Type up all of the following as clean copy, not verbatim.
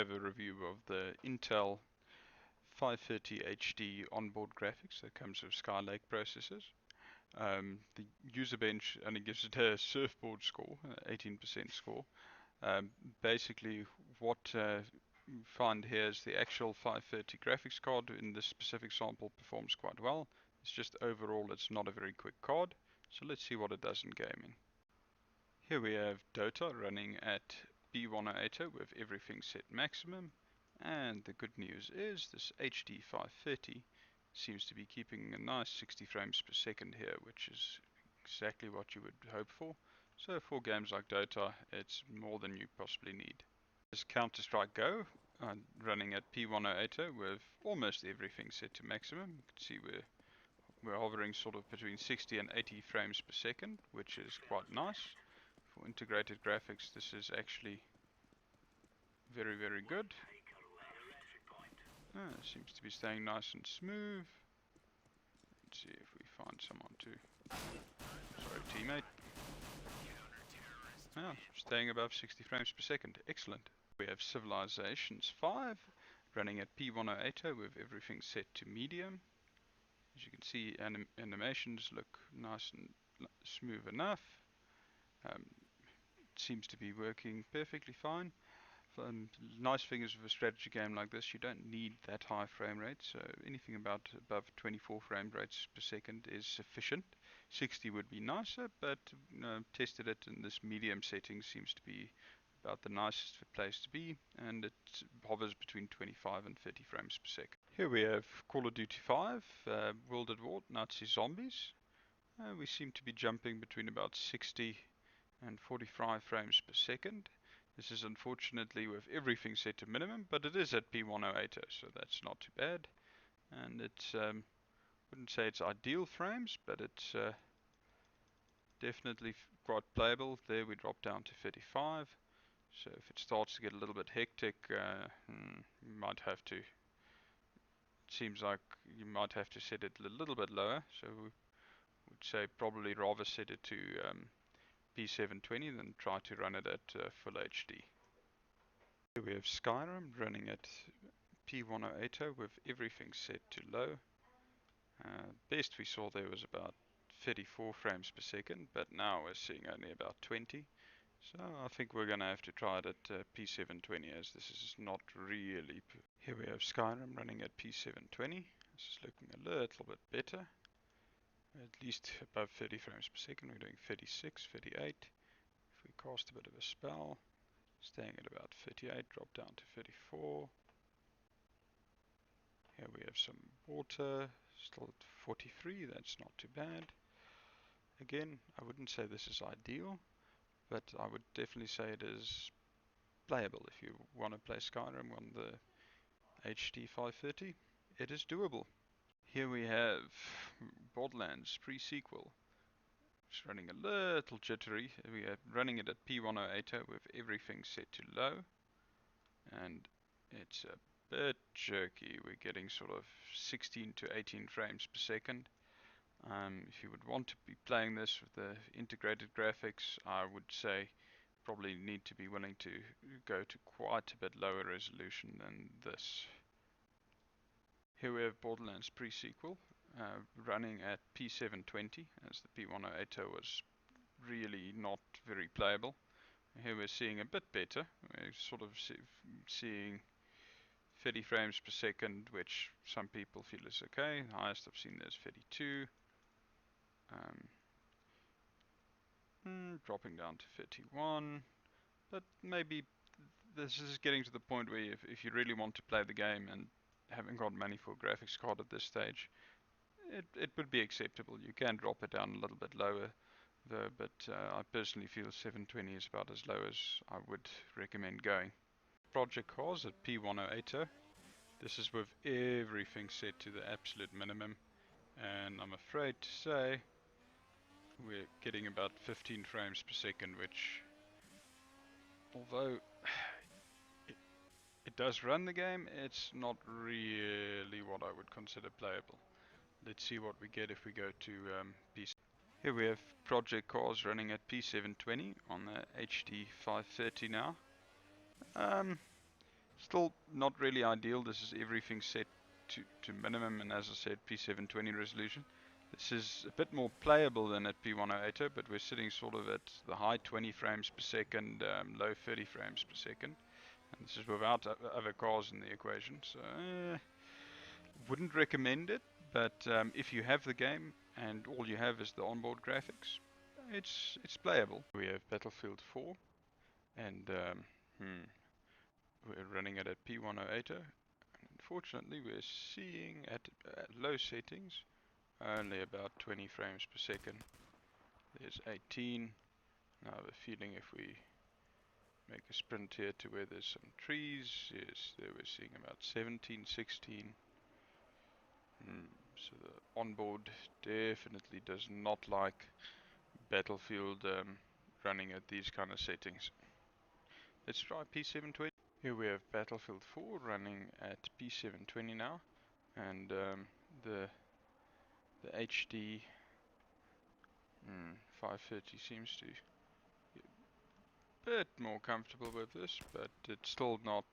have a review of the Intel 530 HD onboard graphics that comes with Skylake processors. The user bench only gives it a surfboard score, 18% score. Basically, what you find here is the actual 530 graphics card in this specific sample performs quite well. It's just overall it's not a very quick card. So let's see what it does in gaming. Here we have Dota running at B1080 with everything set maximum, and the good news is this HD 530 seems to be keeping a nice 60 frames per second here, which is exactly what you would hope for. So for games like Dota, it's more than you possibly need. This Counter-Strike Go running at P1080 with almost everything set to maximum. You can see we're hovering sort of between 60 and 80 frames per second, which is quite nice. For integrated graphics, this is actually very good. Seems to be staying nice and smooth. Let's see if we find someone to... Sorry, teammate. Staying above 60 frames per second. Excellent. We have Civilizations 5 running at P1080 with everything set to medium. As you can see, animations look nice and smooth enough. It seems to be working perfectly fine. Nice thing is with a strategy game like this, you don't need that high frame rate, so anything above 24 frame rates per second is sufficient. 60 would be nicer, but tested it in this medium setting, seems to be about the nicest place to be, and it hovers between 25 and 30 frames per second. Here we have Call of Duty 5, World at War, Nazi Zombies. We seem to be jumping between about 60 and 45 frames per second. This is unfortunately with everything set to minimum, but it is at P1080, so that's not too bad. And it's, wouldn't say it's ideal frames, but it's definitely quite playable. There we drop down to 35. So if it starts to get a little bit hectic, you might have to, it seems like you might have to set it a little bit lower. So we would say probably rather set it to P720 than try to run it at full HD. Here we have Skyrim running at P1080 with everything set to low. Best we saw there was about 34 frames per second, but now we're seeing only about 20. So I think we're going to have to try it at P720, as this is not really... Here we have Skyrim running at P720. This is looking a little bit better. At least above 30 frames per second. We're doing 36, 38. If we cast a bit of a spell, staying at about 38, drop down to 34. Here we have some water, still at 43, that's not too bad. Again, I wouldn't say this is ideal, but I would definitely say it is playable. If you want to play Skyrim on the HD 530, it is doable. Here we have Borderlands pre-sequel. It's running a little jittery. We are running it at P1080 with everything set to low, and it's a bit jerky. We're getting sort of 16 to 18 frames per second. If you would want to be playing this with the integrated graphics, I would say probably need to be willing to go to quite a bit lower resolution than this. Here we have Borderlands pre-sequel running at P720, as the P1080 was really not very playable. Here we're seeing a bit better. We're sort of seeing 30 frames per second, which some people feel is okay. The highest I've seen there is 32. Dropping down to 31. But maybe this is getting to the point where if you really want to play the game and haven't got money for a graphics card at this stage, it would be acceptable. You can drop it down a little bit lower though, but I personally feel 720 is about as low as I would recommend going. Project Cars at P1080. This is with everything set to the absolute minimum, and I'm afraid to say we're getting about 15 frames per second, which, although it does run the game, it's not really what I would consider playable. Let's see what we get if we go to P7. Here we have Project Cars running at P720 on the HD 530 now. Still not really ideal. This is everything set to minimum, and as I said, P720 resolution. This is a bit more playable than at P1080, but we're sitting sort of at the high 20 frames per second, low 30 frames per second. And this is without other cars in the equation, so wouldn't recommend it. But if you have the game and all you have is the onboard graphics, it's playable. We have Battlefield 4, and we're running it at P1080. Unfortunately, we're seeing at low settings only about 20 frames per second. There's 18. Now I have a feeling if we make a sprint here to where there's some trees, yes, there we're seeing about 17, 16. So the onboard definitely does not like Battlefield running at these kind of settings. Let's try P720. Here we have Battlefield 4 running at P720 now, and the HD 530 seems to be a bit more comfortable with this, but it's still not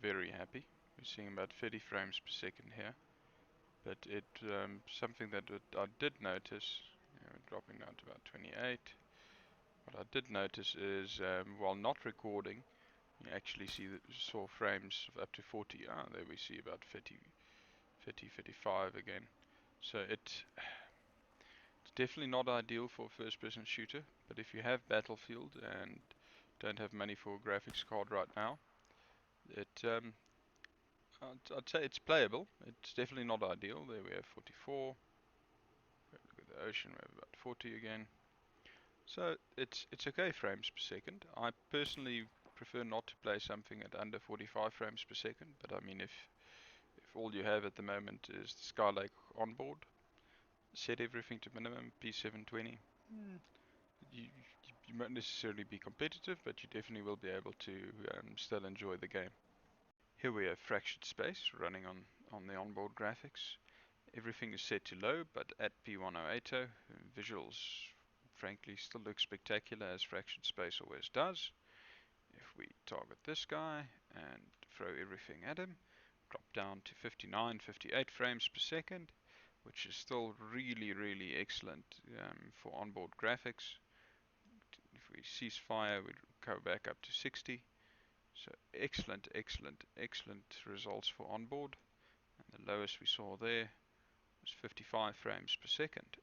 very happy. We're seeing about 30 frames per second here, but it something that I did notice, we're dropping down to about 28. What I did notice is while not recording, you actually saw frames of up to 40. There we see about 30, 35 again. So it's definitely not ideal for a first-person shooter, but if you have Battlefield and don't have money for a graphics card right now, I'd say it's playable. It's definitely not ideal. There we have 44. Look at the ocean, we have about 40 again. So it's okay frames per second. I personally prefer not to play something at under 45 frames per second, but I mean if all you have at the moment is the Skylake onboard, set everything to minimum, P720. You won't necessarily be competitive, but you definitely will be able to still enjoy the game. Here we have Fractured Space running on the onboard graphics. Everything is set to low, but at P1080, visuals frankly still look spectacular as Fractured Space always does. If we target this guy and throw everything at him, drop down to 59, 58 frames per second, which is still really, really excellent for onboard graphics. If we cease fire, we go back up to 60. So excellent, excellent, excellent results for onboard. And the lowest we saw there was 55 frames per second.